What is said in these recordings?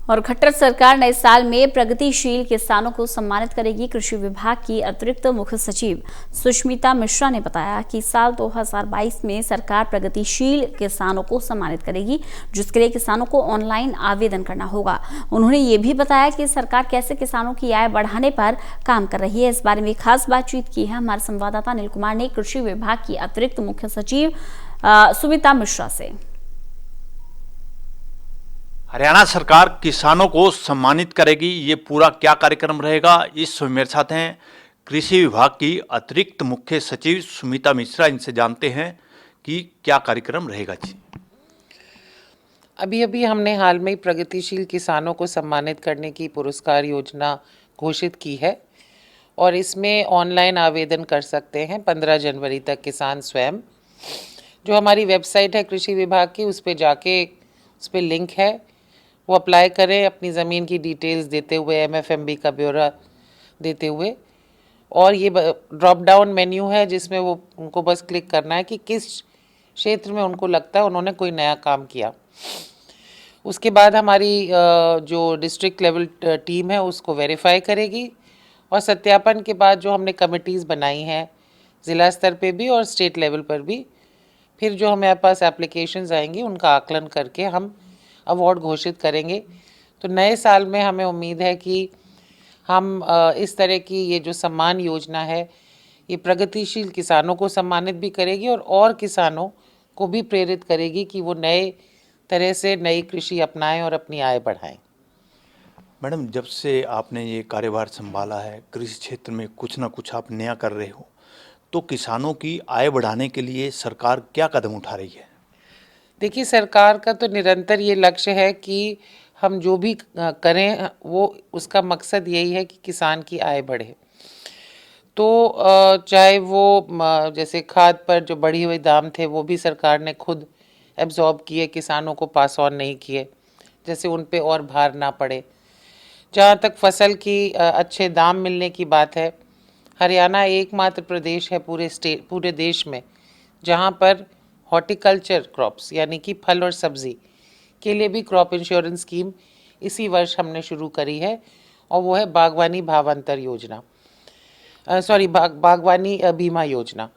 और खट्टर सरकार नए साल में प्रगतिशील किसानों को सम्मानित करेगी। कृषि विभाग की अतिरिक्त मुख्य सचिव सुष्मिता मिश्रा ने बताया कि साल 2022 में सरकार प्रगतिशील किसानों को सम्मानित करेगी, जिसके लिए किसानों को ऑनलाइन आवेदन करना होगा। उन्होंने ये भी बताया कि सरकार कैसे किसानों की आय बढ़ाने पर काम कर रही है। इस बारे में खास बातचीत की है हमारे संवाददाता अनिल कुमार ने कृषि विभाग की अतिरिक्त मुख्य सचिव सुष्मिता मिश्रा से। हरियाणा सरकार किसानों को सम्मानित करेगी, ये पूरा क्या कार्यक्रम रहेगा, इस समय मेरे साथ हैं कृषि विभाग की अतिरिक्त मुख्य सचिव सुष्मिता मिश्रा। इनसे जानते हैं कि क्या कार्यक्रम रहेगा। जी, अभी हमने हाल में प्रगतिशील किसानों को सम्मानित करने की पुरस्कार योजना घोषित की है और इसमें ऑनलाइन आवेदन कर सकते हैं 15 जनवरी तक किसान स्वयं। जो हमारी वेबसाइट है कृषि विभाग की, उस पर जाके उस पर लिंक है, वो अप्लाई करें अपनी ज़मीन की डिटेल्स देते हुए, एमएफएमबी का ब्यौरा देते हुए, और ये ड्रॉप डाउन मेन्यू है जिसमें वो उनको बस क्लिक करना है कि किस क्षेत्र में उनको लगता है उन्होंने कोई नया काम किया। उसके बाद हमारी जो डिस्ट्रिक्ट लेवल टीम है उसको वेरीफाई करेगी और सत्यापन के बाद जो हमने कमिटीज़ बनाई हैं ज़िला स्तर पे भी और स्टेट लेवल पर भी, फिर जो हमारे पास एप्लीकेशंस आएंगी उनका आकलन करके हम अवार्ड घोषित करेंगे। तो नए साल में हमें उम्मीद है कि हम इस तरह की ये जो सम्मान योजना है ये प्रगतिशील किसानों को सम्मानित भी करेगी और किसानों को भी प्रेरित करेगी कि वो नए तरह से नई कृषि अपनाएं और अपनी आय बढ़ाएं। मैडम, जब से आपने ये कार्यभार संभाला है, कृषि क्षेत्र में कुछ ना कुछ आप नया कर रहे हो, तो किसानों की आय बढ़ाने के लिए सरकार क्या कदम उठा रही है? देखिए, सरकार का तो निरंतर ये लक्ष्य है कि हम जो भी करें वो उसका मकसद यही है कि किसान की आय बढ़े। तो चाहे वो जैसे खाद पर जो बढ़ी हुई दाम थे वो भी सरकार ने खुद एब्जॉर्ब किए, किसानों को पास ऑन नहीं किए, जैसे उन पे और भार ना पड़े। जहाँ तक फसल की अच्छे दाम मिलने की बात है, हरियाणा एकमात्र प्रदेश है पूरे देश में जहाँ पर हॉर्टिकल्चर क्रॉप्स यानी कि फल और सब्ज़ी के लिए भी क्रॉप इंश्योरेंस स्कीम इसी वर्ष हमने शुरू करी है और वो है बागवानी भावांतर योजना, बागवानी बीमा योजना।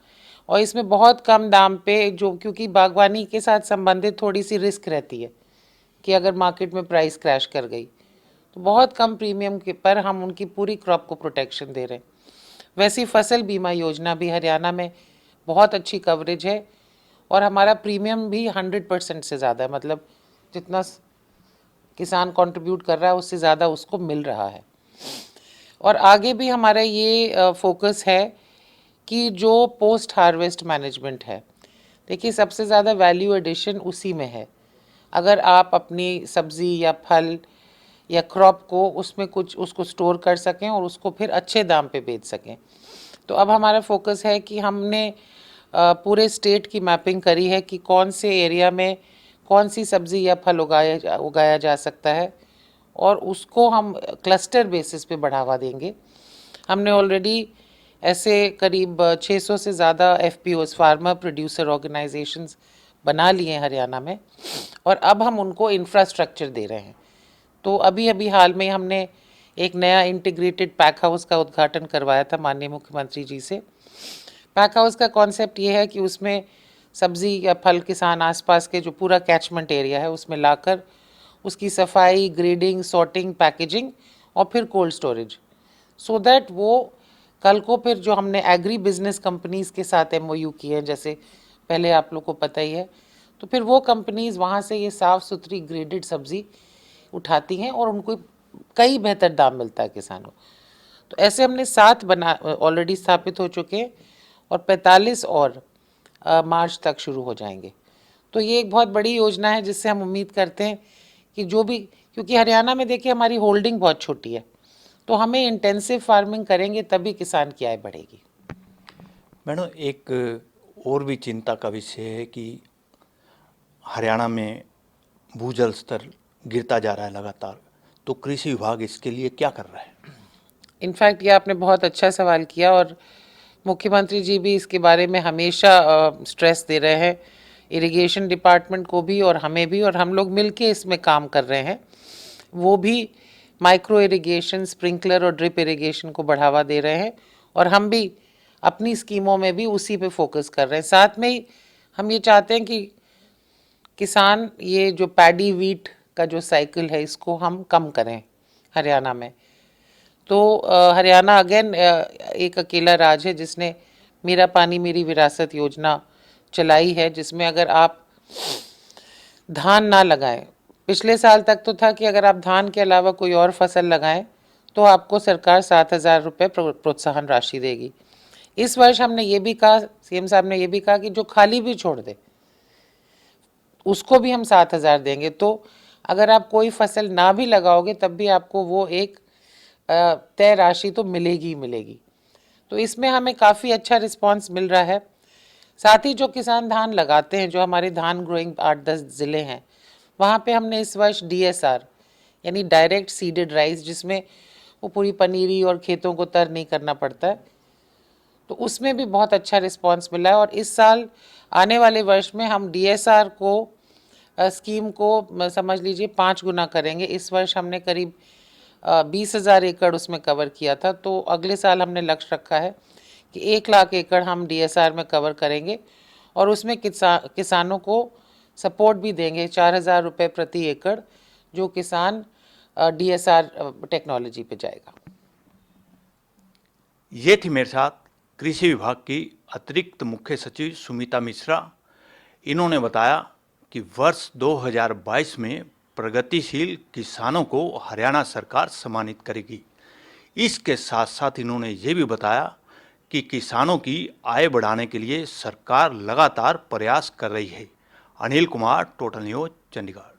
और इसमें बहुत कम दाम पे, जो क्योंकि बागवानी के साथ संबंधित थोड़ी सी रिस्क रहती है कि अगर मार्केट में प्राइस क्रैश कर गई तो बहुत कम प्रीमियम के पर हम उनकी पूरी क्रॉप को प्रोटेक्शन दे रहे हैं। वैसी फसल बीमा योजना भी हरियाणा में बहुत अच्छी कवरेज है और हमारा प्रीमियम भी 100% से ज़्यादा है, मतलब जितना किसान कंट्रीब्यूट कर रहा है उससे ज़्यादा उसको मिल रहा है। और आगे भी हमारा ये फोकस है कि जो पोस्ट हार्वेस्ट मैनेजमेंट है, देखिए सबसे ज़्यादा वैल्यू एडिशन उसी में है। अगर आप अपनी सब्ज़ी या फल या क्रॉप को उसमें कुछ उसको स्टोर कर सकें और उसको फिर अच्छे दाम पे बेच सकें। तो अब हमारा फोकस है कि हमने पूरे स्टेट की मैपिंग करी है कि कौन से एरिया में कौन सी सब्ज़ी या फल उगाया जा सकता है और उसको हम क्लस्टर बेसिस पे बढ़ावा देंगे। हमने ऑलरेडी ऐसे करीब 600 से ज़्यादा FPOs, फार्मर प्रोड्यूसर ऑर्गेनाइजेशंस बना लिए हैं हरियाणा में और अब हम उनको इंफ्रास्ट्रक्चर दे रहे हैं। तो अभी हाल में हमने एक नया इंटीग्रेटेड पैक हाउस का उद्घाटन करवाया था माननीय मुख्यमंत्री जी से। पैक हाउस का कॉन्सेप्ट ये है कि उसमें सब्ज़ी या फल किसान आसपास के जो पूरा कैचमेंट एरिया है उसमें लाकर उसकी सफाई, ग्रेडिंग, सॉर्टिंग, पैकेजिंग और फिर कोल्ड स्टोरेज, सो दैट वो कल को फिर जो हमने एग्री बिजनेस कंपनीज़ के साथ MOU किए हैं, जैसे पहले आप लोग को पता ही है, तो फिर वो कंपनीज़ वहाँ से ये साफ़ सुथरी ग्रेडेड सब्ज़ी उठाती हैं और उनको कई बेहतर दाम मिलता है किसानों। तो ऐसे हमने 7 ऑलरेडी स्थापित हो चुके हैं और 45 और मार्च तक शुरू हो जाएंगे। तो ये एक बहुत बड़ी योजना है जिससे हम उम्मीद करते हैं कि जो भी, क्योंकि हरियाणा में देखिए हमारी होल्डिंग बहुत छोटी है, तो हमें इंटेंसिव फार्मिंग करेंगे तभी किसान की आय बढ़ेगी। मैडम, एक और भी चिंता का विषय है कि हरियाणा में भूजल स्तर गिरता जा रहा है लगातार, तो कृषि विभाग इसके लिए क्या कर रहा है? इनफैक्ट ये आपने बहुत अच्छा सवाल किया और मुख्यमंत्री जी भी इसके बारे में हमेशा स्ट्रेस दे रहे हैं, इरिगेशन डिपार्टमेंट को भी और हमें भी, और हम लोग मिलके इसमें काम कर रहे हैं। वो भी माइक्रो इरिगेशन, स्प्रिंकलर और ड्रिप इरिगेशन को बढ़ावा दे रहे हैं, और हम भी अपनी स्कीमों में भी उसी पे फोकस कर रहे हैं। साथ में ही हम ये चाहते हैं कि किसान ये जो पैडी वीट का जो साइकिल है इसको हम कम करें हरियाणा में। तो हरियाणा अगेन एक अकेला राज्य है जिसने मेरा पानी मेरी विरासत योजना चलाई है, जिसमें अगर आप धान ना लगाएं, पिछले साल तक तो था कि अगर आप धान के अलावा कोई और फसल लगाएं तो आपको सरकार 7,000 रुपये प्रोत्साहन राशि देगी। इस वर्ष हमने ये भी कहा, सीएम साहब ने ये भी कहा कि जो खाली भी छोड़ दे उसको भी हम 7,000 देंगे। तो अगर आप कोई फसल ना भी लगाओगे तब भी आपको वो एक तय राशि तो मिलेगी ही मिलेगी। तो इसमें हमें काफ़ी अच्छा रिस्पांस मिल रहा है। साथ ही जो किसान धान लगाते हैं, जो हमारे धान ग्रोइंग 8-10 ज़िले हैं, वहाँ पे हमने इस वर्ष DSR यानी डायरेक्ट सीडेड राइस, जिसमें वो पूरी पनीरी और खेतों को तर नहीं करना पड़ता है, तो उसमें भी बहुत अच्छा रिस्पांस मिला है। और इस साल आने वाले वर्ष में हम DSR को स्कीम को समझ लीजिए 5 गुना करेंगे। इस वर्ष हमने करीब 20,000 एकड़ उसमें कवर किया था, तो अगले साल हमने लक्ष्य रखा है कि 1 लाख एकड़ हम DSR में कवर करेंगे, और उसमें किसानों को सपोर्ट भी देंगे 4,000 रुपये प्रति एकड़, जो किसान DSR टेक्नोलॉजी पे जाएगा। ये थी मेरे साथ कृषि विभाग की अतिरिक्त मुख्य सचिव सुमिता मिश्रा। इन्होंने बताया कि वर्ष 2022 में प्रगतिशील किसानों को हरियाणा सरकार सम्मानित करेगी। इसके साथ साथ इन्होंने ये भी बताया कि किसानों की आय बढ़ाने के लिए सरकार लगातार प्रयास कर रही है। Anil Kumar, total news, Chandigarh.